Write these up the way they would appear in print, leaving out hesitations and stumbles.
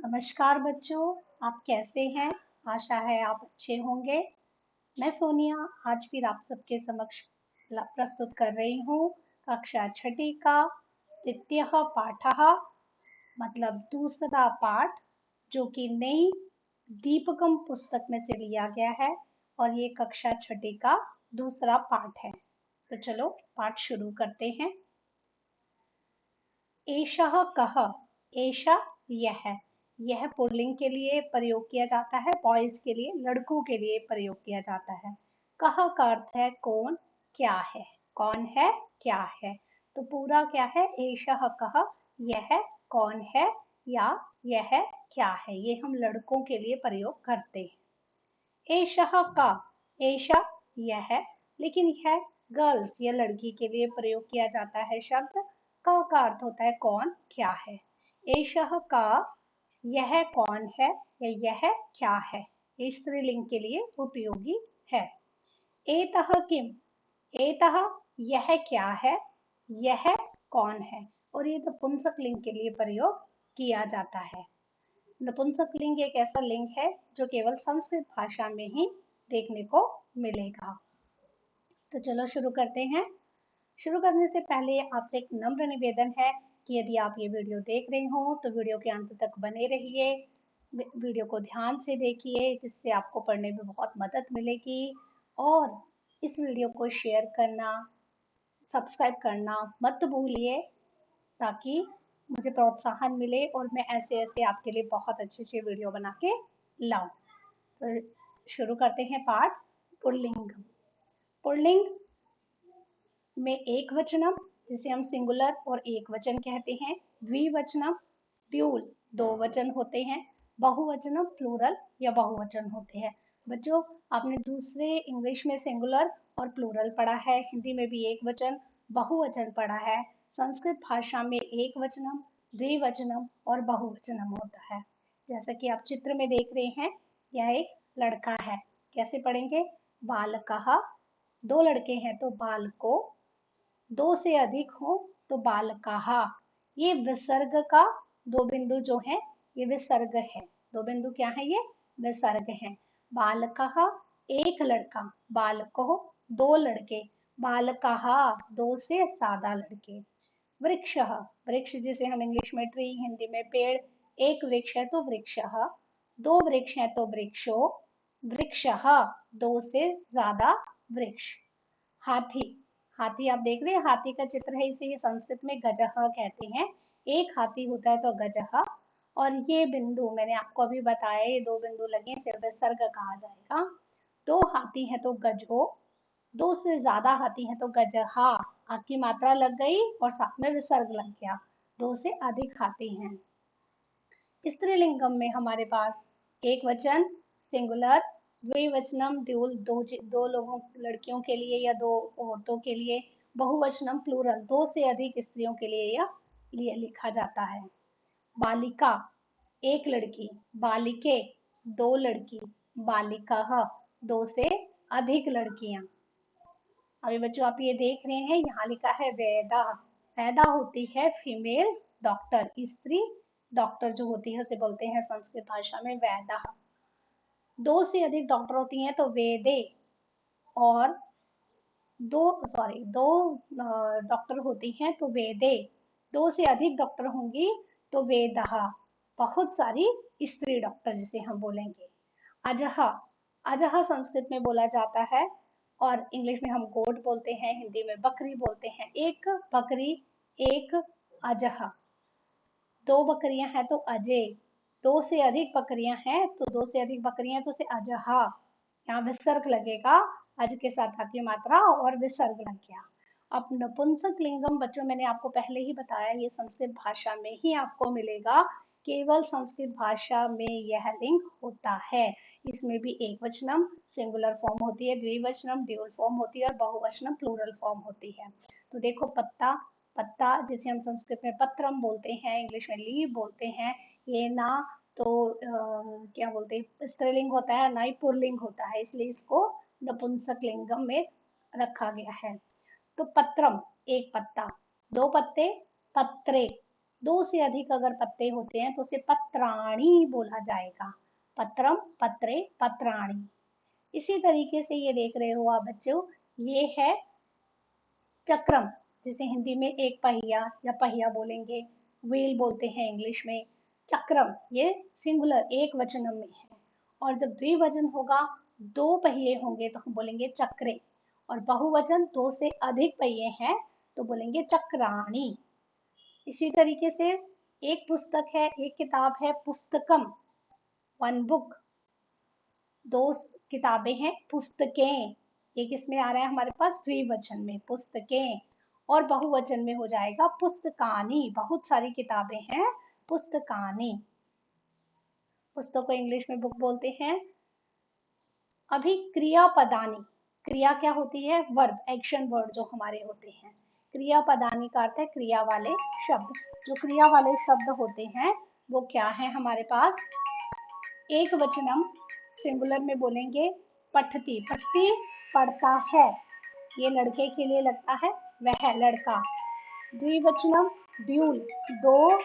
नमस्कार बच्चों, आप कैसे हैं? आशा है आप अच्छे होंगे। मैं सोनिया आज फिर आप सबके समक्ष प्रस्तुत कर रही हूँ कक्षा छठी का द्वितीय पाठः मतलब दूसरा पाठ, जो कि नई दीपकम पुस्तक में से लिया गया है और ये कक्षा छठी का दूसरा पाठ है। तो चलो पाठ शुरू करते हैं। एषः कः, एषा यह पुल्लिंग के लिए प्रयोग किया जाता है, बॉयज के लिए, लड़कों के लिए प्रयोग किया जाता है। कः का अर्थ है कौन, क्या है, कौन है, क्या है। तो पूरा क्या है, एषः कः, यह कौन है या यह क्या है, ये हम लड़कों के लिए प्रयोग करते हैं। एषः का, एषा यह, लेकिन यह गर्ल्स या लड़की के लिए प्रयोग किया जाता है शब्द। का अर्थ होता है कौन, क्या है। एषः का, यह कौन है या यह क्या है, ये स्त्रीलिंग के लिए उपयोगी है। एतः किम, एतः यह क्या है, यह कौन है, और ये नपुंसक लिंग के लिए प्रयोग किया जाता है। नपुंसक लिंग एक ऐसा लिंग है जो केवल संस्कृत भाषा में ही देखने को मिलेगा। तो चलो शुरू करते हैं। शुरू करने से पहले आपसे एक नम्र निवेदन है कि यदि आप ये वीडियो देख रहे हो तो वीडियो के अंत तक बने रहिए, वीडियो को ध्यान से देखिए, जिससे आपको पढ़ने में बहुत मदद मिलेगी। और इस वीडियो को शेयर करना, सब्सक्राइब करना मत भूलिए, ताकि मुझे प्रोत्साहन मिले और मैं ऐसे ऐसे आपके लिए बहुत अच्छे अच्छे वीडियो बना के लाऊं। तो शुरू करते हैं पाठ। पुल्लिंग। पुल्लिंग में एक वचनम, जिसे हम सिंगुलर और एक वचन कहते हैं। द्विवचनम, ड्यूल, दो वचन होते हैं। बहुवचनम, प्लूरल या बहुवचन होते हैं। बच्चों, आपने दूसरे इंग्लिश में सिंगुलर और प्लूरल पढ़ा है, हिंदी में भी एक वचन बहुवचन पढ़ा है। संस्कृत भाषा में एक वचनम, द्विवचनम और बहुवचनम होता है। जैसा कि आप चित्र में देख रहे हैं, यह एक लड़का है। कैसे पढ़ेंगे? बालकः, दो लड़के हैं तो बालको, दो से अधिक हो तो बालकाः। ये विसर्ग का दो बिंदु जो है, ये विसर्ग है। दो बिंदु क्या है? ये विसर्ग है। बालकः एक लड़का, बालको दो लड़के, बालकाः दो से ज्यादा लड़के। वृक्षः, वृक्ष जिसे हम इंग्लिश में ट्री, हिंदी में पेड़, एक वृक्ष है तो वृक्षः, दो वृक्ष है तो वृक्षो, वृक्षः दो से ज्यादा वृक्ष। हाथी, हाथी आप देख रहे हैं, हाथी का चित्र है, इसे संस्कृत में गजः कहते हैं। एक हाथी होता है तो गजः। और ये बिंदु मैंने आपको अभी बताया, ये दो बिंदु लगे, इसे विसर्ग कहा जाएगा। दो हाथी है तो गजो, दो से ज्यादा हाथी है तो गजहा। आपकी मात्रा लग गई और साथ में विसर्ग लग गया। दो से अधिक हाथी हैं। स्त्रीलिंगम में हमारे पास एक वचन सिंगुलर, द्विवचनम ड्यूल, दो लोगों, लड़कियों के लिए या दो औरतों के लिए, बहुवचनम प्लूरल, दो से अधिक स्त्रियों के लिए या लिए लिखा जाता है। बालिका एक लड़की, बालिके दो लड़की, बालिकाः दो से अधिक लड़कियां। अभी बच्चों आप ये देख रहे हैं, यहाँ लिखा है वेदा। वेदा होती है फीमेल डॉक्टर, स्त्री डॉक्टर जो होती है उसे बोलते हैं संस्कृत भाषा में वेदा। दो से अधिक डॉक्टर होती हैं तो वेदे, और दो डॉक्टर होती हैं तो वेदे, दो से अधिक डॉक्टर होंगी तो वेदः, बहुत सारी स्त्री डॉक्टर जिसे हम बोलेंगे। अजह, अजह संस्कृत में बोला जाता है और इंग्लिश में हम गोट बोलते हैं, हिंदी में बकरी बोलते हैं। एक बकरी, एक अजह, दो बकरियां हैं तो अजय, दो से अधिक बकरियां हैं तो दो से अधिक बकरियां तो उसे अजहा। यहाँ विसर्ग लगेगा, अज के साथ की मात्रा और विसर्ग लग गया। अब नपुंसक लिंगम बच्चों मैंने आपको पहले ही बताया, ये संस्कृत भाषा में ही आपको मिलेगा, केवल संस्कृत भाषा में यह लिंग होता है। इसमें भी एक वचनम सिंगुलर फॉर्म होती है, द्विवचनम ड्यूल फॉर्म होती है और बहुवचनम प्लूरल फॉर्म होती है। तो देखो पत्ता, पत्ता जिसे हम संस्कृत में पत्रम बोलते हैं, इंग्लिश में लीव बोलते हैं, ये ना तो क्या बोलते हैं, स्त्रीलिंग होता है, ना ही पुल्लिंग होता है, इसलिए इसको नपुंसक लिंगम में रखा गया है। तो पत्रम एक पत्ता, दो पत्ते पत्रे, दो से अधिक अगर पत्ते होते हैं तो उसे पत्राणी बोला जाएगा। पत्रम, पत्रे, पत्राणी। इसी तरीके से ये देख रहे हो आप बच्चों, ये है चक्रम, जिसे हिंदी में एक पहिया या पहिया बोलेंगे, व्हील बोलते हैं इंग्लिश में। चक्रम ये सिंगुलर एक वचन में है। और जब द्विवचन होगा, दो पहिए होंगे तो हम बोलेंगे चक्रे, और बहुवचन दो से अधिक पहिए हैं तो बोलेंगे चक्राणी। इसी तरीके से एक पुस्तक है, एक किताब है पुस्तकम, वन बुक। दो किताबें हैं पुस्तकें, ये किसमें आ रहा है हमारे पास द्विवचन में, पुस्तकें। और बहुवचन में हो जाएगा पुस्तकानी, बहुत सारी किताबें हैं पुस्तकानी। पुस्तक को इंग्लिश में बुक बोलते हैं। अभी क्रियापदानी, क्रिया क्या होती है, वर्ब, एक्शन वर्ड जो हमारे होते हैं। क्रियापदानी का अर्थ है क्रिया वाले शब्द। जो क्रिया वाले शब्द होते हैं वो क्या है हमारे पास, एक वचनम सिंगुलर में बोलेंगे पठती, पठती पढ़ता है, ये लड़के के लिए लगता है वह लड़का। द्विवचनम ड्यूल, दो,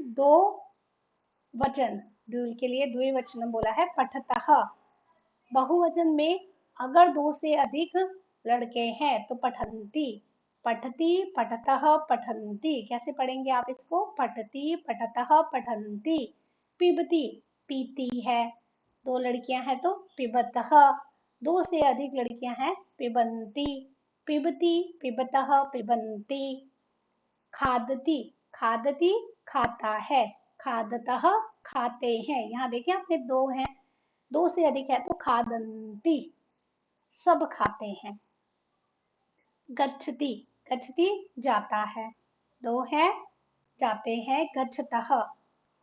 दो वचन, ड्यूल के लिए द्विवचनम बोला है पठतः। बहुवचन में अगर दो से अधिक लड़के हैं तो पठंती, पठती, पठतः, पठंती। कैसे पढ़ेंगे आप इसको, पठती, पठतः, पठंती। पिबती, पीती है, दो लड़कियां हैं तो पिबतः, दो से अधिक लड़कियां हैं पिबंती, पिबती, पिबतः, पिबंती। खादती, खादती खाता है, खादतः खाते हैं। यहाँ देखिए आपने दो हैं, दो से अधिक है तो खादंती, सब खाते हैं। गच्छति, गच्छति जाता है, दो है जाते हैं गच्छतः,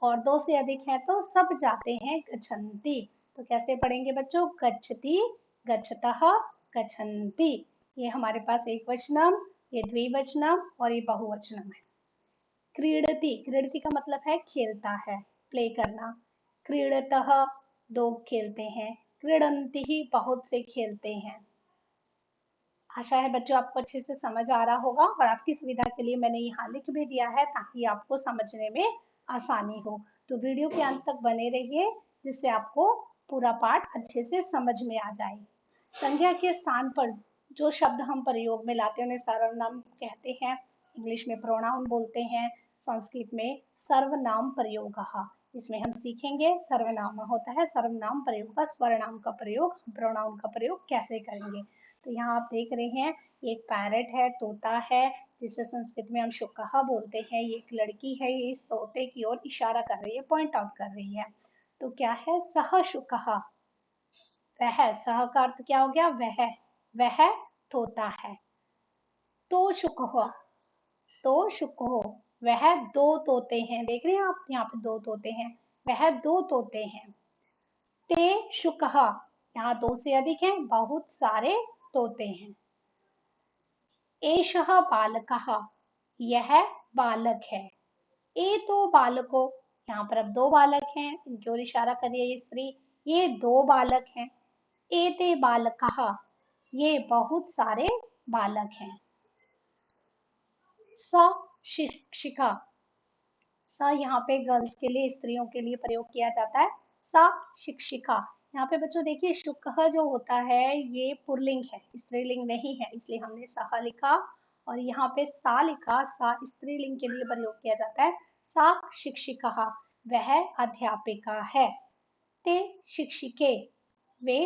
और दो से अधिक है तो सब जाते हैं गच्छन्ति। तो कैसे पढ़ेंगे बच्चों, गच्छति, गच्छतः, गच्छन्ति। ये हमारे पास एक वचनम, ये द्विवचनम और ये बहुवचनम है। क्रीडति, क्रीडति का मतलब है खेलता है, प्ले करना। क्रीडतः दो खेलते हैं, क्रीडन्ति ही बहुत से खेलते हैं। आशा है बच्चों आपको अच्छे से समझ आ रहा होगा, और आपकी सुविधा के लिए मैंने यहाँ लिख भी दिया है ताकि आपको समझने में आसानी हो। तो वीडियो के अंत तक बने रहिए जिससे आपको पूरा पाठ अच्छे से समझ में आ जाए। संज्ञा के स्थान पर जो शब्द हम प्रयोग में लाते हैं उन्हें सर्वनाम कहते हैं, इंग्लिश में प्रोनाउन बोलते हैं, संस्कृत में सर्वनाम प्रयोगः। इसमें हम सीखेंगे सर्वनाम होता है, सर्वनाम प्रयोग का, स्वरनाम का प्रयोग, प्रोनाउन का प्रयोग कैसे करेंगे। तो यहाँ आप देख रहे हैं एक पैरट है, तोता है, जिसे संस्कृत में हम शुकहा बोलते हैं। ये एक लड़की है, ये इस तोते की ओर इशारा कर रही है, पॉइंट आउट कर रही है। तो क्या है, सह शुकहा, वह, सह का अर्थ क्या हो गया, वह तोता है। तो शुकह, तो शुकहो, वह दो तोते हैं, देख रहे हैं आप यहाँ पे दो तोते हैं, वह दो तोते हैं। ते शुकहा, यहाँ दो से अधिक हैं, बहुत सारे तोते हैं। एषः बालकः, यह बालक है। ए तो बालको, यहाँ पर अब दो बालक हैं, इनकी ओर इशारा करिए ये स्त्री, ये दो बालक हैं। एते बालकः, ये बहुत सारे बालक हैं। स शिक्षिका, स यहाँ पे गर्ल्स के लिए, स्त्रियों के लिए प्रयोग किया जाता है, सा शिक्षिका। यहाँ पे बच्चों देखिए शुकह जो होता है ये पुल्लिंग है, स्त्रीलिंग नहीं है, इसलिए हमने सह लिखा, और यहाँ पे सा लिखा, सा स्त्रीलिंग के लिए प्रयोग किया जाता है। सा शिक्षिका, वह अध्यापिका है। ते शिक्षिके, वे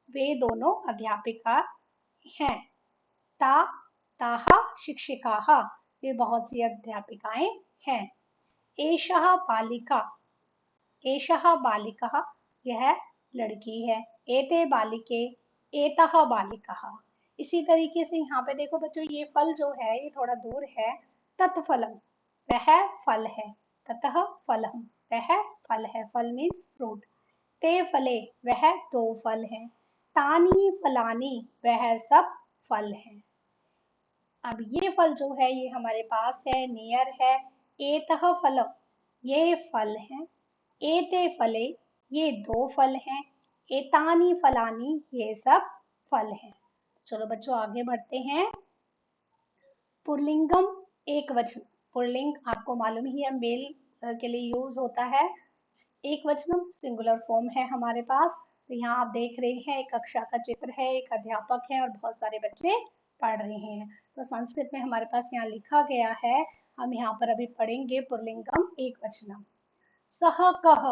वे दोनों अध्यापिका हैं। ता ताः शिक्षिकाः, वे बहुत सी अध्यापिकाएं हैं। एषः बालिका, एषः बालिकः, यह लड़की है। एते बालिके, एतः बालिकः। इसी तरीके से यहाँ पे देखो बच्चों, ये फल जो है ये थोड़ा दूर है, तत्फलम, वह फल है, ततः फलम, वह फल है, फल मीन्स फ्रूट। ते फले, वह दो फल हैं। तानी फलानी, वह सब फल हैं। अब ये फल जो है ये हमारे पास है, नियर है। एतः फलम, ये फल हैं। एते फले, ये दो फल हैं। एतानी फलानी, ये सब फल हैं। चलो बच्चों आगे बढ़ते हैं। पुल्लिंगम एक वचन, पुल्लिंग आपको मालूम ही है, मेल के लिए यूज होता है। एक वचनम सिंगुलर फॉर्म है हमारे पास। तो यहाँ आप देख रहे हैं एक कक्षा का चित्र है, एक अध्यापक है और बहुत सारे बच्चे पढ़ रहे हैं। तो संस्कृत में हमारे पास यहाँ लिखा गया है, हम यहाँ पर अभी पढ़ेंगे पुल्लिंगम एक वचनम। सह कह,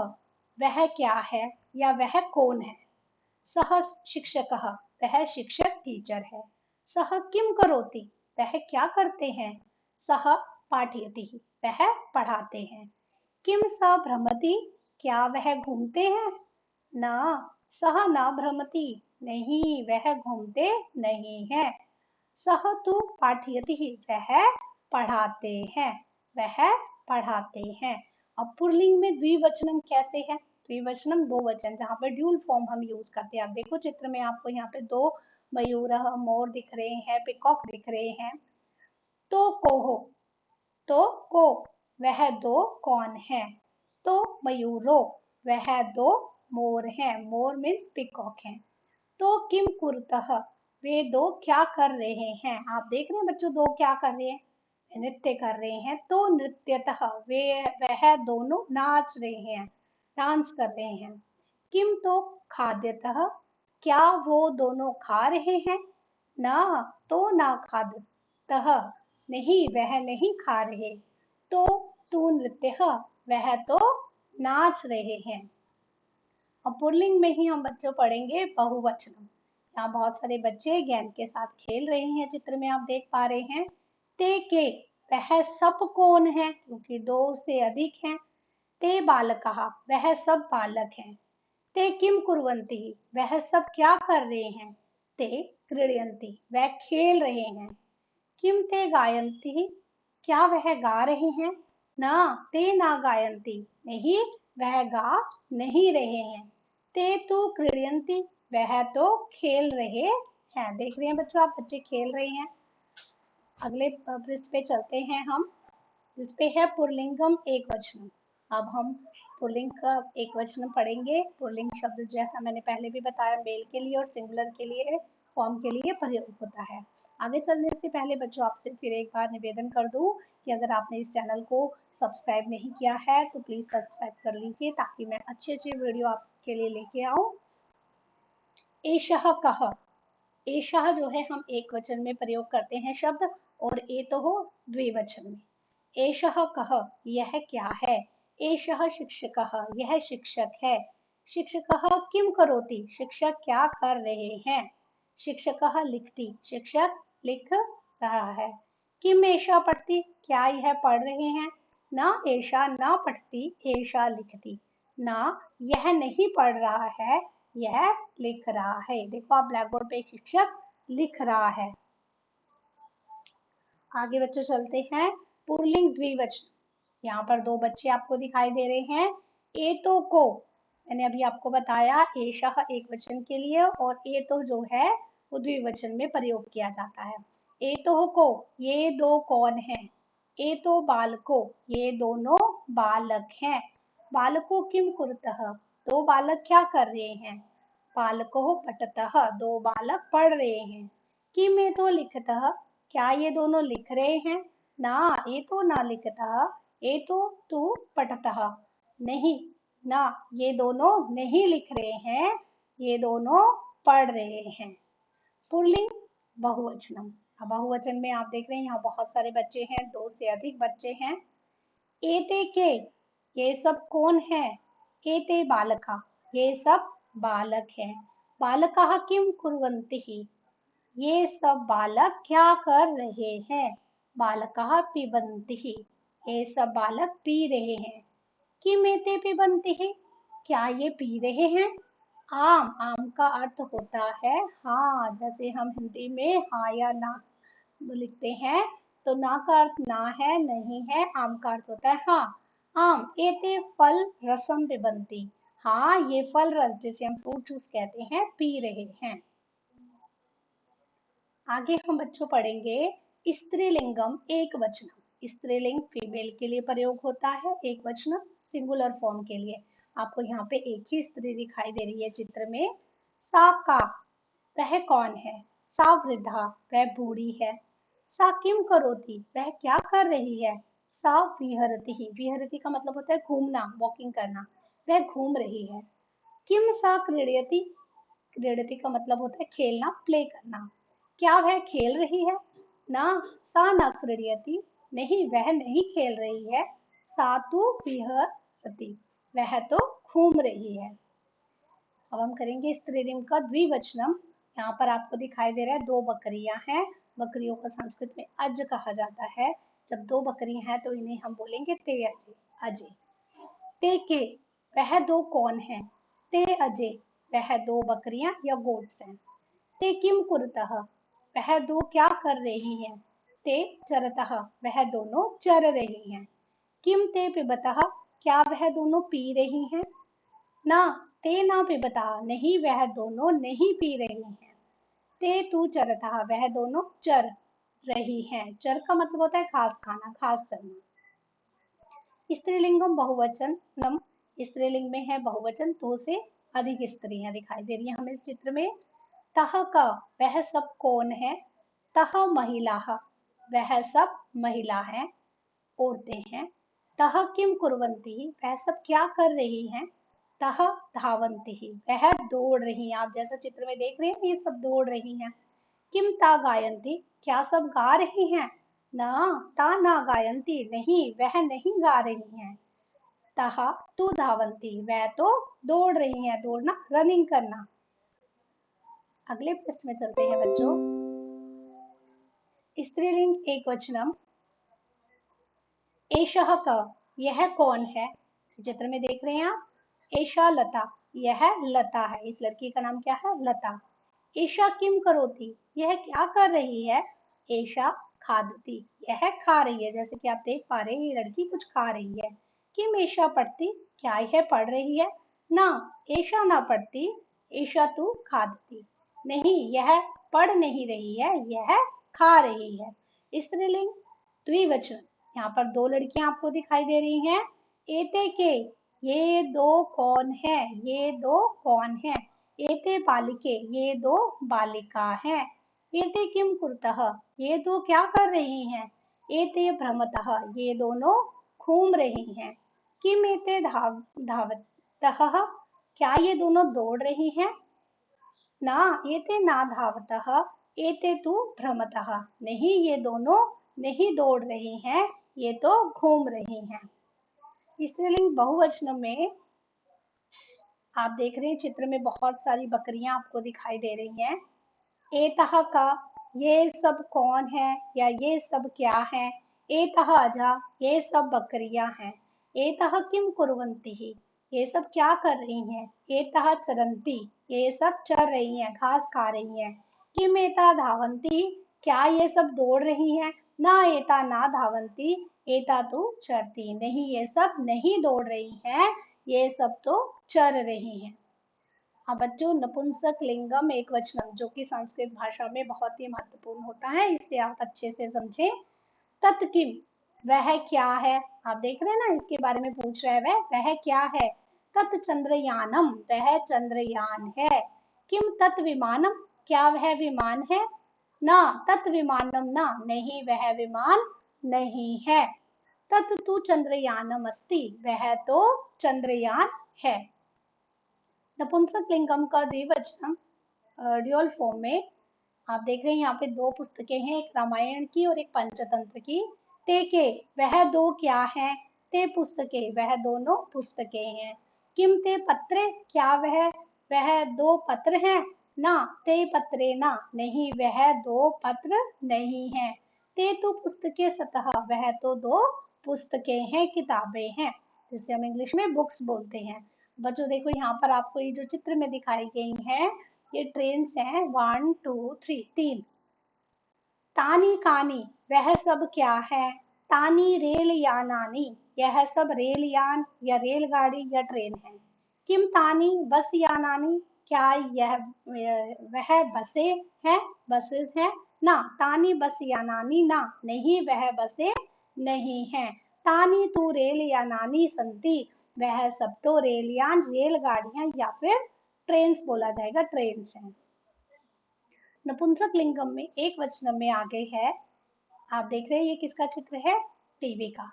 वह क्या है या वह कौन है। सह शिक्षकः, वह शिक्षक टीचर है। सह किम करोति, वह क्या करते हैं। सह पाठयति, वह पढ़ाते हैं। किम स भ्रमति, क्या वह घूमते हैं। ना, सह न भ्रमति, नहीं वह घूमते नहीं है। सह तु पाठयति, वह पढ़ाते हैं, वह पढ़ाते हैं। अब पुल्लिंग में द्विवचनम कैसे है। द्विवचनम दो वचन, जहाँ पर ड्यूल फॉर्म हम यूज करते हैं। आप देखो चित्र में आपको यहाँ पे दो मयूर मोर दिख रहे हैं, पिकॉक दिख रहे हैं। तो कोहो, तो को, वह दो कौन है। तो मयूरो, वह दो मोर हैं, मोर मीन्स पिकॉक हैं। तो किम कुरुतः, वे दो क्या कर रहे हैं। आप देख रहे हैं बच्चों, दो क्या कर रहे हैं, नृत्य कर रहे हैं। तो नृत्यतः, वे वह दोनों नाच रहे हैं, डांस कर रहे हैं। किम तो खाद्यतः, क्या वो दोनों खा रहे हैं। ना, तो ना खाद्यतः, नहीं वह नहीं खा रहे। तो तू नृत्य, वह तो नाच रहे हैं। अब पुल्लिंग में ही हम बच्चों पढ़ेंगे बहुवचन। यहाँ बहुत सारे बच्चे गेंद के साथ खेल रहे हैं, चित्र में आप देख पा रहे हैं। ते के, वह सब कौन है, क्योंकि दो से अधिक हैं। ते बालकः, वह सब बालक हैं। ते किम कुर्वन्ति, वह सब क्या कर रहे हैं। ते क्रीडयन्ति, वह खेल रहे हैं। किम ते गायन्ति, क्या वह गा रहे हैं। ना, ते ना गायन्ति, नहीं वह गा नहीं रहे हैं। ते तु क्रीडयन्ति, वह तो खेल रहे हैं। देख रहे हैं बच्चों आप, बच्चे खेल रहे हैं। अगले पृष्ठ पे चलते हैं हम, जिसपे है पुल्लिंगम एक वचनम। अब हम पुल्लिंग का एक वचनम पढ़ेंगे। पुल्लिंग शब्द जैसा मैंने पहले भी बताया, मेल के लिए और सिंगुलर के लिए, फॉर्म के लिए प्रयोग होता है। आगे चलने से पहले बच्चों आपसे फिर एक बार निवेदन कर दूं कि अगर आपने इस चैनल को सब्सक्राइब नहीं किया है तो प्लीज सब्सक्राइब कर लीजिए, ताकि मैं अच्छी अच्छी वीडियो आपके लिए लेके आऊं। एषः कः, एषः जो है हम एक वचन में प्रयोग करते हैं शब्द, और ए तो हो द्विवचन में। एषः कः, यह क्या है। एषः शिक्षकः, यह शिक्षक है। शिक्षकः किम करोति, शिक्षक क्या कर रहे हैं। शिक्षकः लिखति, शिक्षक लिख रहा है। किम एषा पढ़ति, क्या यह पढ़ रहे हैं। ना एषा ना पढ़ति, एषा लिखति, ना यह नहीं पढ़ रहा है, यह लिख रहा है। देखो आप ब्लैक बोर्ड पे एक शिक्षक लिख रहा है। आगे बच्चों चलते हैं, पुल्लिंग द्विवचन। यहाँ पर दो बच्चे आपको दिखाई दे रहे हैं। ए तो को, मैंने अभी आपको बताया एषः एक वचन के लिए, और ए तो जो है वो द्विवचन में प्रयोग किया जाता है। ए तो को, ये दो कौन है। ए तो बालको, ये दोनों बालक हैं। बालको किम कुरुतः, दो बालक क्या कर रहे हैं। बालको पठतः, दो बालक पढ़ रहे हैं। किम ए तो लिखतः, क्या ये दोनों लिख रहे हैं। ना, ये तो ना लिखतः, ये तो तू पठतः, नहीं ना ये दोनों नहीं लिख रहे हैं, ये दोनों पढ़ रहे हैं। पुल्लिंग बहुवचनम। अब बहुवचन में आप देख रहे हैं यहाँ बहुत सारे बच्चे हैं, दो से अधिक बच्चे हैं। एते के, ये सब कौन है। एते बालका, ये सब बालक हैं। बालकाः किम कुर्वन्ति, ये सब बालक क्या कर रहे हैं। बालकाः पिबन्ति, ये सब बालक पी रहे हैं। किम एते पिबन्ति, क्या ये पी रहे हैं। आम, आम का अर्थ होता है हाँ, जैसे हम हिंदी में हाँ या ना लिखते हैं, तो ना का अर्थ ना है, नहीं है, आम का अर्थ होता है हाँ। आम एते फल रसम पिबन्ति, हाँ ये फल रस, जिसे हम फ्रूट जूस कहते हैं, पी रहे हैं। आगे हम बच्चों पढ़ेंगे स्त्रीलिंगम एक वचनम। स्त्रीलिंग फीमेल के लिए प्रयोग होता है, एक वचनम सिंगुलर फॉर्म के लिए। आपको यहाँ पे एक ही स्त्री दिखाई दे रही है चित्र में। सा का, वह कौन है। सा वृद्धा, वह बूढ़ी है। सा किम करोति, वह क्या कर रही है। सा विहरति, विहरति का मतलब होता है घूमना, वॉकिंग करना, वह घूम रही है। किम सा क्रीडयति, क्रीडति का मतलब होता है खेलना, प्ले करना, क्या वह खेल रही है? ना, सा न क्रीडयति, नहीं वह नहीं खेल रही है। सा तु विहरति, वह तो घूम रही है। अब हम करेंगे स्त्रीलिंग का द्विवचनम। यहाँ पर आपको दिखाई दे रहा है दो बकरियां हैं। बकरियों को संस्कृत में अज कहा जाता है। जब दो बकरियां हैं तो इन्हें हम बोलेंगे ते अजे, अजय। ते के, वह दो कौन है? ते अजय, वह दो बकरियां या गोट्स हैं। ते किम कुरुतः, वह दो क्या कर रही हैं? ते चरतः, वह दोनों चर रही हैं। किम ते पिबतः, क्या वह दोनों पी रही हैं? ना, ते ना पिबता, नहीं वह दोनों नहीं पी रही हैं। ते तू चरता, वह दोनों चर रही हैं। चर का मतलब होता है घास खाना, घास चरना। स्त्रीलिंगम बहुवचन नम, स्त्रीलिंग में है बहुवचन, दो से अधिक स्त्रियां दिखाई दे रही है हमें इस चित्र में। तह का, वह सब कौन है? तह महिला, वह सब महिला है, औरतें हैं। तह किम कुर्वन्ति, वह सब क्या कर रही हैं? तह धावन्ति, वह दौड़ रही हैं। आप जैसा चित्र में देख रहे हैं ये सब दौड़ रही हैं। किम ता गायन्ति, क्या सब गा रही हैं? ना, ता ना गायन्ति, नहीं वह नहीं गा रही हैं। तह तु धावन्ति, वह तो दौड़ रही हैं, दौड़ना रनिंग करना। अगले प्रश्न में चलते हैं बच्चों। स्त्रीलिंग एकवचनम। एषः का, यह कौन है? चित्र में देख रहे हैं आप। एषा लता, यह लता है, इस लड़की का नाम क्या है? लता। एषा किम करोति, यह क्या कर रही है? एषा खादती, यह खा रही है। जैसे कि आप देख पा रहे हैं ये लड़की कुछ खा रही है। किम एषा पढ़ती, क्या यह पढ़ रही है? ना, एषा ना पढ़ती, एषा तू खादती, नहीं यह पढ़ नहीं रही है, यह खा रही है। स्त्रीलिंग द्विवचन, यहाँ पर दो लड़कियां आपको दिखाई दे रही हैं। एते के, ये दो कौन है? ये दो कौन है? एते बालिके, ये दो बालिका हैं। एते किम कुरुतः, ये दो क्या कर रही हैं? एते भ्रमतः, ये दोनों घूम रही हैं। किम एते धावतः, क्या ये दोनों दौड़ रही हैं? ना, एते ना धावतः, एते तु भ्रमतः, नहीं ये दोनों नहीं दौड़ रही हैं, ये तो घूम रही हैं। स्त्रीलिंग बहुवचन में आप देख रहे हैं चित्र में बहुत सारी बकरियां आपको दिखाई दे रही हैं। एतः का, ये सब कौन है या ये सब क्या है? एतः अजा, ये सब बकरियां हैं। एतः किम कुर्वन्ति, ये सब क्या कर रही हैं? एतः चरन्ति, ये सब चर रही हैं, घास खा रही हैं। किम एता धावन्ति, क्या ये सब दौड़ रही हैं? ना एता ना धावन्ति, एता तो चरती, नहीं ये सब नहीं दौड़ रही हैं, ये सब तो चर रही हैं। हाँ बच्चों, नपुंसक लिंगम एकवचनम जो कि संस्कृत भाषा में बहुत ही महत्वपूर्ण होता है, इसे आप अच्छे से समझें। तत्किम, वह क्या है? आप देख रहे हैं ना, इसके बारे में पूछ रहा है वह क्या है? तत् चंद्रयानम, वह चंद्रयान है। किम तत् विमानम, क्या वह विमान है? ना, तत् विमानम ना, नहीं वह विमान नहीं है। तत् तु चंद्रयानम अस्ति, वह तो चंद्रयान है। नपुंसक लिंगम का द्विवचन ड्यूअल फॉर्म में आप देख रहे हैं यहाँ पे दो पुस्तकें हैं, एक रामायण की और एक पंचतंत्र की। ते के, वह दो क्या हैं? ते पुस्तकें, वह दोनों पुस्तकें हैं। किम ते पत्रे, क्या वह दो पत्र हैं? ना, ते पत्रे ना, नहीं वह दो पत्र नहीं है। ते तो पुस्तकें सतह, वह तो दो पुस्तकें हैं, किताबें हैं, जिसे हम इंग्लिश में बुक्स बोलते हैं। बच्चों देखो यहाँ पर आपको ये जो चित्र में दिखाई गई है ये ट्रेन्स हैं, 1 2 3, तीन। तानी कानी, वह सब क्या है? तानी रेल यानानी, यह सब रेलयान या रेलगाड़ी या ट्रेन है। किम तानी बस यानानी, क्या यह वह बसें हैं, बसेस हैं? ना, तानी बस यानानी ना, नहीं वह बसें नहीं हैं। तानी तू रेल यानानी संति, वह सब तो रेलयान रेलगाड़ियां या फिर ट्रेन्स बोला जाएगा, ट्रेन्स हैं। नपुंसक लिंगम में एक वचन में आगे है, आप देख रहे हैं ये किसका चित्र है? टीवी का।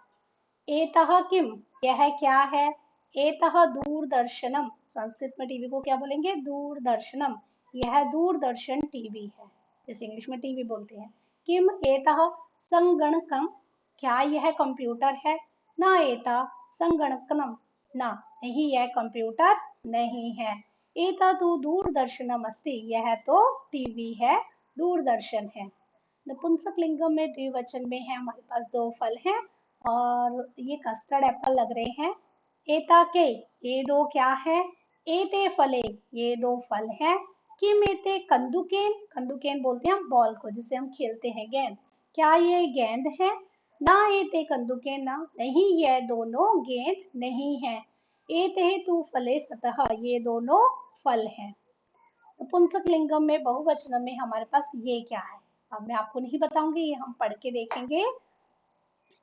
एतः किम, यह क्या है। एतः दूरदर्शनम, संस्कृत में टीवी को क्या बोलेंगे, दूरदर्शनम। यह दूरदर्शन टीवी है, जैसे इंग्लिश में टीवी बोलते हैं। किम एतः संगणकम, क्या यह कंप्यूटर है। ना एता संगणकनम, ना, नहीं यह कंप्यूटर नहीं है। एता तो दूरदर्शनम अस्ति, यह तो टीवी है, दूरदर्शन है। नपुंसक लिंगम में द्विवचन में है, हमारे पास दो फल हैं और ये कस्टर्ड एप्पल लग रहे हैं। एता के, ये दो क्या है। एते फले, ये दो फल हैं। किम एते कंदुकेन, कंदुकेन बोलते हैं हम बॉल को जिससे हम खेलते हैं, गेंद। क्या ये गेंद है। ना एते कंदुकेन, ना, नहीं ये दोनों गेंद नहीं है। एते तू फले सतह, ये दोनों फल हैं। नपुंसक लिंगम में बहुवचन में हमारे पास ये क्या है। अब मैं आपको नहीं बताऊंगी, ये हम पढ़ के देखेंगे।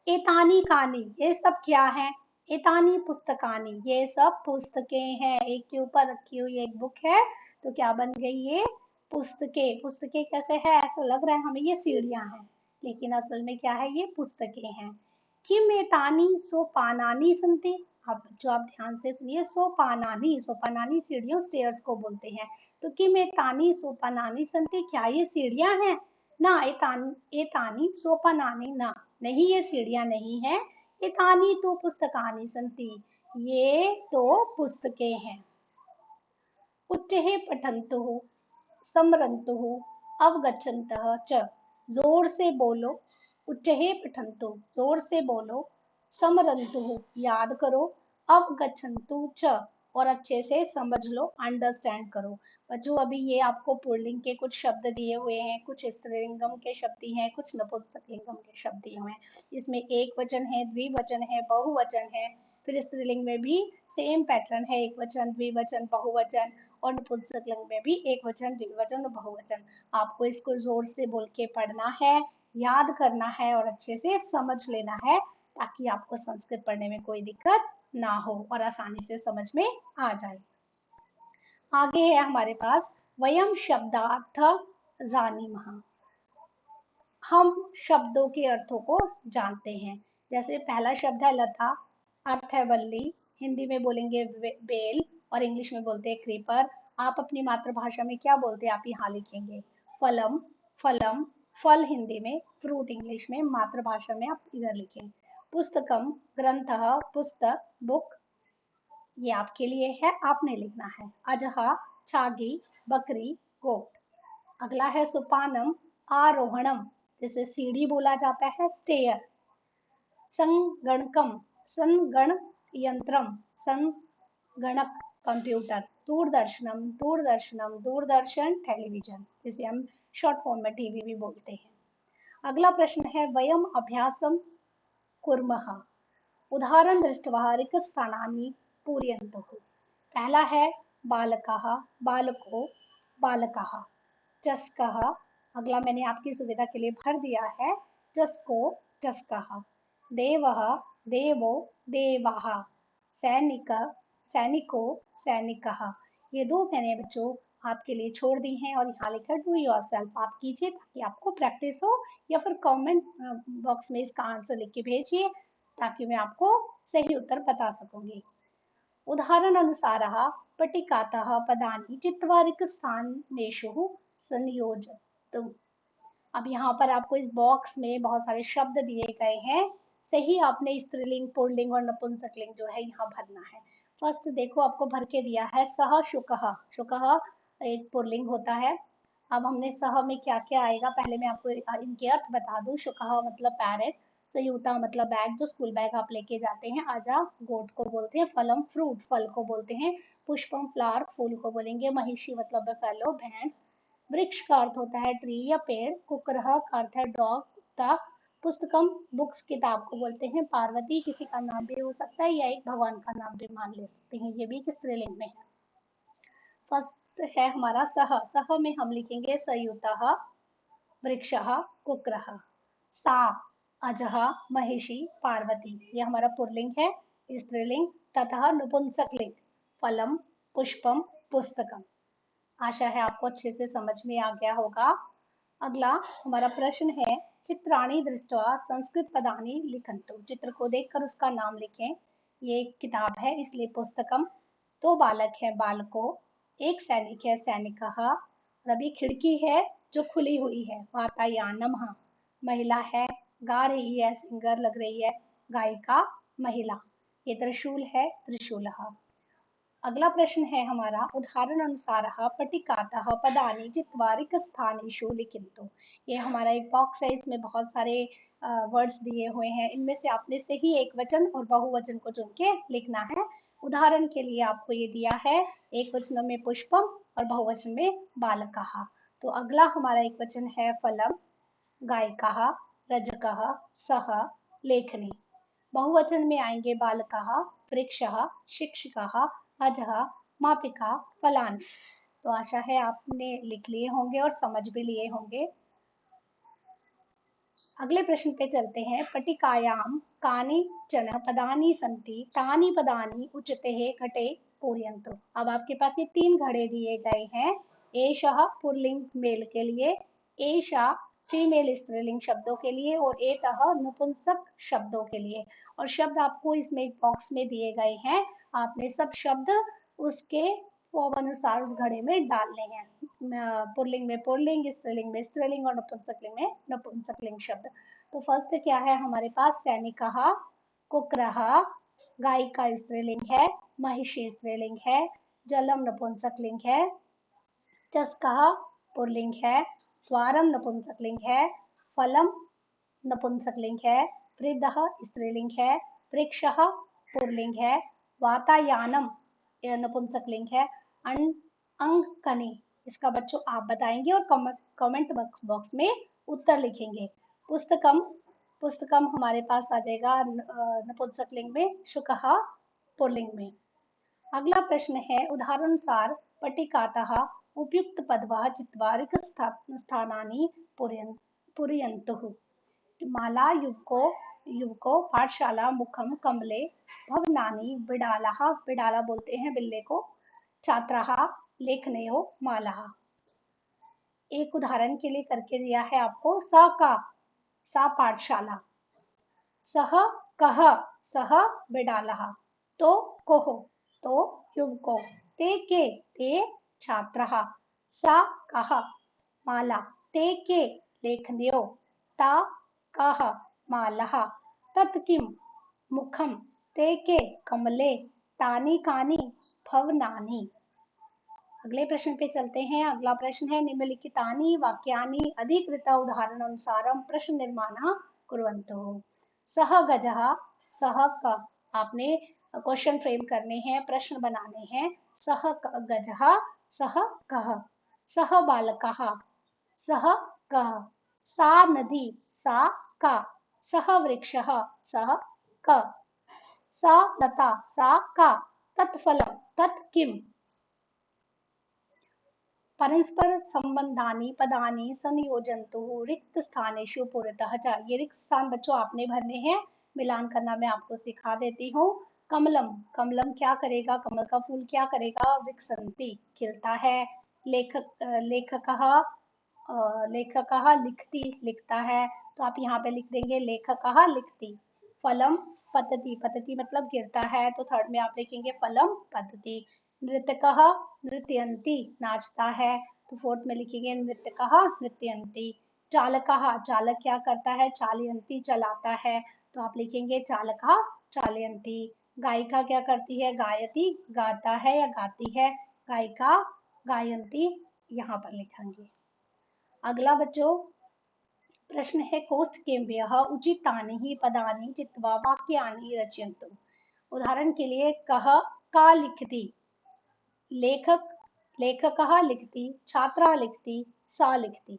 एतानी कानी, ये सब क्या है। एतानी पुस्तकानी, ये सब पुस्तकें हैं। एक के ऊपर रखी हुई एक बुक है, तो क्या बन गई ये, पुस्तकें। पुस्तकें कैसे है, ऐसा लग रहा है हमें ये सीढ़ियां हैं, लेकिन असल में क्या है, ये पुस्तकें हैं। किम एतानी सोपानानी संति, अब जो आप ध्यान से सुनिए, सोपानानी, सोपानानी सीढ़ियों, स्टेयर्स को बोलते हैं। तो किम एतानी सोपानानी संति, क्या ये सीढ़ियां हैं। ना एतानी, एतानी सोपानानी, ना, नहीं ये सीढ़ियां नहीं है। एतानी तो पुस्तकानि संति, ये तो पुस्तकें हैं। उच्चैः पठन्तुः स्मरन्तुः अवगच्छन्तः च, जोर से बोलो। उच्चैः पठन्तु, जोर से बोलो। स्मरन्तुः, याद करो। अवगच्छन्तु च, और अच्छे से समझ लो, अंडरस्टैंड करो। बच्चों अभी ये आपको पुल्लिंग के कुछ शब्द दिए हुए हैं, कुछ स्त्रीलिंगम के शब्द दिए हैं, कुछ नपुंसकलिंगम के शब्द दिए हुए हैं। इसमें एक वचन है, द्विवचन है, बहुवचन है। फिर स्त्रीलिंग में भी सेम पैटर्न है, एक वचन, द्विवचन, बहुवचन। और नपुंसकलिंग में भी एक वचन, द्विवचन और बहुवचन। आपको इसको जोर से बोल के पढ़ना है, याद करना है और अच्छे से समझ लेना है, ताकि आपको संस्कृत पढ़ने में कोई दिक्कत ना हो और आसानी से समझ में आ जाए। आगे है हमारे पास, वयम शब्दार्थ जानीमः, हम शब्दों के अर्थों को जानते हैं। जैसे पहला शब्द है लता, अर्थ है वल्ली, हिंदी में बोलेंगे बेल और इंग्लिश में बोलते हैं क्रीपर। आप अपनी मातृभाषा में क्या बोलते हैं, आप यहाँ लिखेंगे फलम, फलम, फल हिंदी में, फ्रूट इंग्लिश में, मातृभाषा में आप इधर लिखें। पुस्तकम, ग्रंथ, पुस्तक, बुक, ये आपके लिए है, आपने लिखना है। अजहा, छागी, बकरी, गोट। अगला है सोपानम, आरोहणम, जैसे सीढ़ी बोला जाता है, स्टेयर। संगणकम, संगण यंत्रम, संगणक कंप्यूटर। दूरदर्शनम, दूरदर्शनम, दूरदर्शन टेलीविजन, जिसे हम शॉर्ट फॉर्म में टीवी भी बोलते हैं। अगला प्रश्न है, वयम अभ्यासम कुर्मः, उदाहरण दृष्ट्वा रिक्तस्थानानि पूरयन्तुः। पहला है बालकः, बालको, बालकः। चषकः, अगला मैंने आपकी सुविधा के लिए भर दिया है, चषको, चषकः। देवः, देवो, देवाः। सैनिक, सैनिको, सैनिकः। ये दो मैंने बच्चों आपके लिए छोड़ दी हैं और यहाँ लिखा डू योरसेल्फ, आप कीजिए ताकि आपको प्रैक्टिस हो, या फिर कमेंट बॉक्स में इसका आंसर लिख के भेजिए ताकि मैं आपको सही उत्तर बता सकूंगी। उदाहरण अनुसारः पट्टिकातः पदानि चित्वा रिक्तस्थानेषु संयोजयतु। अब यहाँ पर आपको इस बॉक्स में बहुत सारे शब्द दिए गए हैं, सही आपने स्त्रीलिंग, पुल्लिंग और नपुंसकलिंग जो है यहाँ भरना है। फर्स्ट देखो आपको भर के दिया है सह शुकः, शुकः एक पुल्लिंग होता है। अब हमने सह में क्या क्या आएगा, पहले मैं आपको इनके अर्थ बता दूं। शुकः मतलब पैरेट, सयुता मतलब बैग, जो स्कूल बैग आप लेके जाते हैं। आजा गोट को बोलते हैं। फलम फ्रूट, फल को बोलते हैं। पुष्पम फ्लावर, फूल को बोलेंगे। महिषी मतलब बफेलो, भैंस। वृक्ष का अर्थ होता है ट्री या पेड़। कुक्रह का अर्थ है डॉग, कुत्ता। पुस्तकम बुक्स, किताब को बोलते हैं। पार्वती किसी का नाम भी हो सकता है या एक भगवान का नाम भी मान ले सकते हैं, ये भी एक स्त्रीलिंग में है। फर्स्ट है हमारा सह, सह में हम लिखेंगे सयुतः, वृक्षः, कुक्रः। सा, अजः, महिषी, पार्वती, ये हमारा पुल्लिंग है, स्त्रीलिंग। ततः नपुंसकलिंग, फलम, पुष्पम, पुस्तकम। आशा है आपको अच्छे से समझ में आ गया होगा। अगला हमारा प्रश्न है, चित्राणि दृष्ट्वा संस्कृत पदानि लिखन्तु। चित्र को देखकर उसका नाम लिखें। ये एक किताब है इसलिए पुस्तकम। दो बालक है बालको, एक सैनिक है सैनिकः। और अभी खिड़की है जो खुली हुई है, वातायनमः। महिला है, गा रही है, सिंगर लग रही है, गायिका महिला। ये त्रिशूल है, त्रिशूलः। अगला प्रश्न है हमारा, उदाहरण अनुसार पटिकातः पदानि जित्वा रिक्तस्थानेषु लिखन्तु। ये हमारा एक बॉक्स है, इसमें बहुत सारे वर्ड्स दिए हुए हैं। इनमें से आपने सही एक वचन और बहुवचन को चुन के लिखना है। उदाहरण के लिए आपको ये दिया है, एक वचन में पुष्पम और बहुवचन में बालकः। तो अगला हमारा एक वचन है फलम, गायिका, रजकः, सह, लेखनी। बहुवचन में आएंगे बालकः, वृक्षः, शिक्षकः, अजः, मापिका, फलानि। तो आशा है आपने लिख लिए होंगे और समझ भी लिए होंगे। अगले प्रश्न पे चलते हैं। पट्टिकायां कानिचन पदानि सन्ति तानि पदानि उच्यते घटे पूरयन्तु। अब आपके पास ये 3 घड़े दिए गए हैं। एषः पुल्लिंग मेल के लिए, एषा फीमेल स्त्रीलिंग शब्दों के लिए और एतः नपुंसक शब्दों के लिए। और शब्द आपको इसमें एक बॉक्स में दिए गए हैं। आपने सब शब्द उसके अनुसार उस घड़े में डालने हैं। पुल्लिंग में पुल्लिंग, स्त्रीलिंग में स्त्रीलिंग और नपुंसकलिंग में नपुंसकलिंग शब्द। तो फर्स्ट क्या है हमारे पास, सैनिकः, कुक्रः, गायिका स्त्रीलिंग है, महिषी स्त्रीलिंग है, जलम नपुंसकलिंग है, चस्कः पुल्लिंग है, द्वारम नपुंसकलिंग है, फलम नपुंसकलिंग है, वृद्धः स्त्रीलिंग है, वृक्षः पुल्लिंग है, वातायनम नपुंसकलिंग है, अंकनी। इसका बच्चों आप बताएंगे और कमेंट बॉक्स में उत्तर लिखेंगे। पुस्तकम, पुस्तकम हमारे पास आ जाएगा नपुंसकलिंग में, शुकः पुल्लिंग में। अगला प्रश्न है, उदाहरणानुसार पट्टिकातः उपयुक्त पदवः चित्वा रिक्तस्थानानि पूरयन्तुः। माला युवको, युवको, पाठशाला, मुखम, कमले, भवनानि, बिडालः, बिडाला बोलते हैं बिल्ले को, छात्राः, लेखनयो, मालाः। एक उदाहरण के लिए करके दिया है आपको, स का, सा पाठशाला, सह कह, सह बिडालः, तो कोह, तो युवको, ते छात्रः, सा कह माला, ते के लेखन्यो, ता कह मालः, तत् किं मुखम, ते के कमले, तानि कानि भवनानि। अगले प्रश्न पे चलते हैं। अगला प्रश्न है, निम्नलिखितानि वाक्यानि अधिकृत उदाहरणानुसारं प्रश्न निर्माणं कुर्वन्तु। सह गजः, सह क, आपने क्वेश्चन फ्रेम करने हैं, प्रश्न बनाने हैं। सह गजः, सह कः, सह बालकः, सह कः, सा नदी, सा का, सह वृक्षः, सह क, सा लता, सा का, तत्फलं, तत् किम्। परस्पर संबंधानि पदानि संयोजन्तु रिक्त स्थानेषु पुरतः च। ये रिक्त स्थान बच्चों आपने भरने हैं, मिलान करना मैं आपको सिखा देती हूँ। कमलम, कमलम क्या करेगा, कमल का फूल क्या करेगा, विकसंती, खिलता है। लेखक, लेखकः, लेखकः लिखती, लिखता है, तो आप यहाँ पे लिख देंगे लेखकः लिखती। फलम पतति, पतति मतलब गिरता है, तो थर्ड में आप लिखेंगे फलम पतति। नृत्यकः नृत्यन्ति, नाचता है, तो फोर्थ में लिखेंगे नृत्यकः नृत्यन्ति। चालकः, चालक क्या करता है, चालयन्ति, चलाता है, तो आप लिखेंगे चालकः चालयन्ति। गायिका क्या करती है, गायति, गाता है या गाती है, गायिका गायन्ति, यहाँ पर लिखेंगे। अगला बच्चों प्रश्न है, कौस्तुभ्यः उचितानि पदानि चित्वा वाक्यानि रचयन्तु। उदाहरण के लिए, कह का लिखती, लेखक, लेखकः लिखती, छात्रा लिखती, सा लिखती।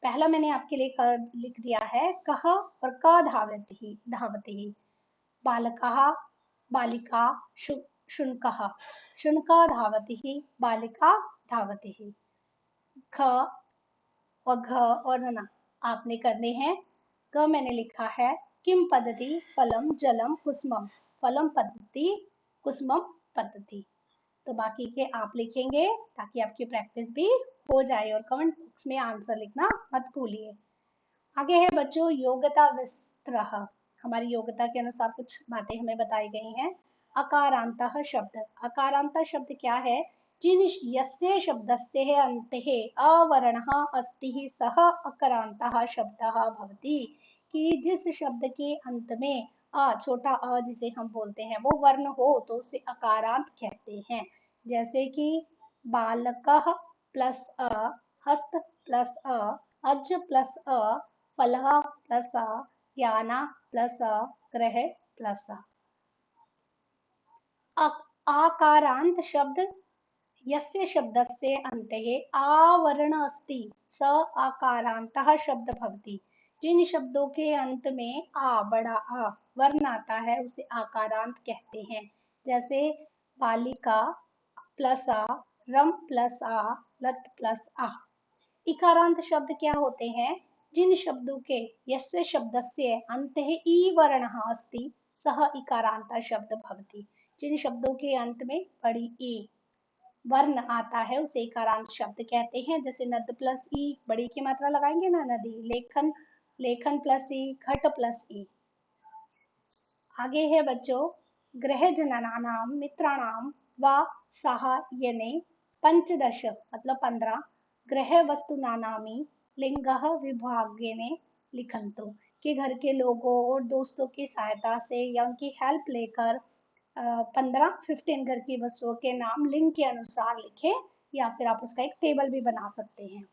पहला मैंने आपके लिए कर लिख दिया है, कह और का धावति, धावति। बालकः, बालिका, शुनकः, शुनका धावति, बालिका धावति। ख और घ और न आपने करने हैं। ग मैंने लिखा है, किम पद्धति, फलम, जलम, कुसुमम, फलम पद्धति, कुसुमम पद्धति। तो बाकी के आप लिखेंगे ताकि आपकी प्रैक्टिस भी हो जाए, और कमेंट बॉक्स में आंसर लिखना मत भूलिए। आगे है बच्चों योग्यता विस्तरः। हमारी योग्यता के अनुसार कुछ बातें हमें बताई गई हैं। अकारांतः शब्द, अकारांत शब्द क्या है? जिन यस्य शब्दस्य अन्ते अवर्णः अस्ति सः अकारांतः शब्दः भवति, कि जिस शब्द के अंत में छोटा जिसे हम बोलते हैं वो वर्ण हो तो उसे अकारांत कहते हैं। जैसे कि बालकः प्लस हस्त प्लस अज प्लस फलः प्लस याना प्लस ग्रह प्लस आकारांत शब्द यस्य शब्दस्य अन्ते आवर्ण अस्ति स आकारान्तः शब्द भवति। जिन शब्दों के अंत में बड़ा आ वर्ण आता है उसे आकारांत कहते हैं। जैसे बालिका प्लस रम प्लस लत प्लस इकारांत शब्द क्या होते हैं? जिन शब्दों के यस्य शब्दस्य अन्ते ई वर्णः अस्ति सः इकारांत शब्द भवति। जिन शब्दों के अंत में बड़ी ई वर्ण आता है उसे इकारांत शब्द कहते हैं। जैसे नद प्लस ई, बड़ी की मात्रा लगाएंगे ना नदी। लेखन, लेखन प्लस ई, घट प्लस ई। आगे है बच्चों गृहजननानां मित्राणां वा साहाय्यने पंचदश मतलब 15 गृह वस्तुनानामि लिंगः विभागेने लिखन्तु, कि घर के लोगों और दोस्तों की सहायता से या उनकी हेल्प लेकर 15 घर की वस्तुओं के नाम लिंग के अनुसार लिखें, या फिर आप उसका एक टेबल भी बना सकते हैं।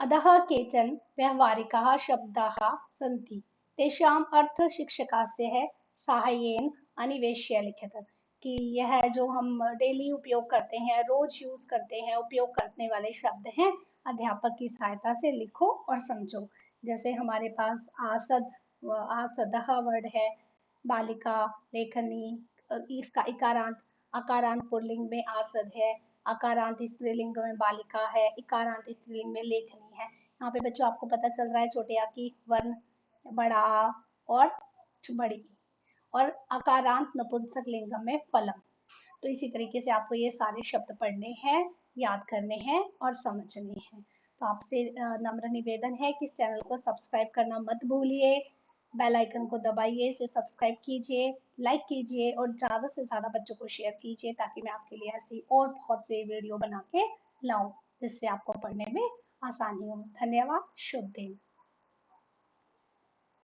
अधः केचन व्यावहारिकाः शब्दाः सन्ति तेषाम् अर्थ शिक्षकस्य साहाय्येन अन्वेष्य लिखित, कि यह जो हम डेली उपयोग करते हैं, रोज यूज करते हैं, उपयोग करने वाले शब्द हैं, अध्यापक की सहायता से लिखो और समझो। जैसे हमारे पास आसद, आसदः वर्ड है, बालिका, लेखनी, इसका इकारांत, अकारांत पुल्लिंग में आसद है, अकारांत स्त्रीलिंग में बालिका है, इकारांत स्त्रीलिंग में लेखनी है। यहाँ पे बच्चों आपको पता चल रहा है छोटे आ की वर्ण बड़ा आ और बड़ी ई, और अकारांत नपुंसक लिंग में फलम। तो इसी तरीके से आपको ये सारे शब्द पढ़ने हैं, याद करने हैं और समझने हैं। तो आपसे नम्र निवेदन है कि इस चैनल को सब्सक्राइब करना मत भूलिए, बेल आइकन को दबाइए, इसे सब्सक्राइब कीजिए, लाइक कीजिए और ज़्यादा से ज़्यादा बच्चों को शेयर कीजिए, ताकि मैं आपके लिए ऐसी और बहुत से वीडियो बना के लाऊं जिससे आपको पढ़ने में आसानी हो। धन्यवाद, शुभ दिन।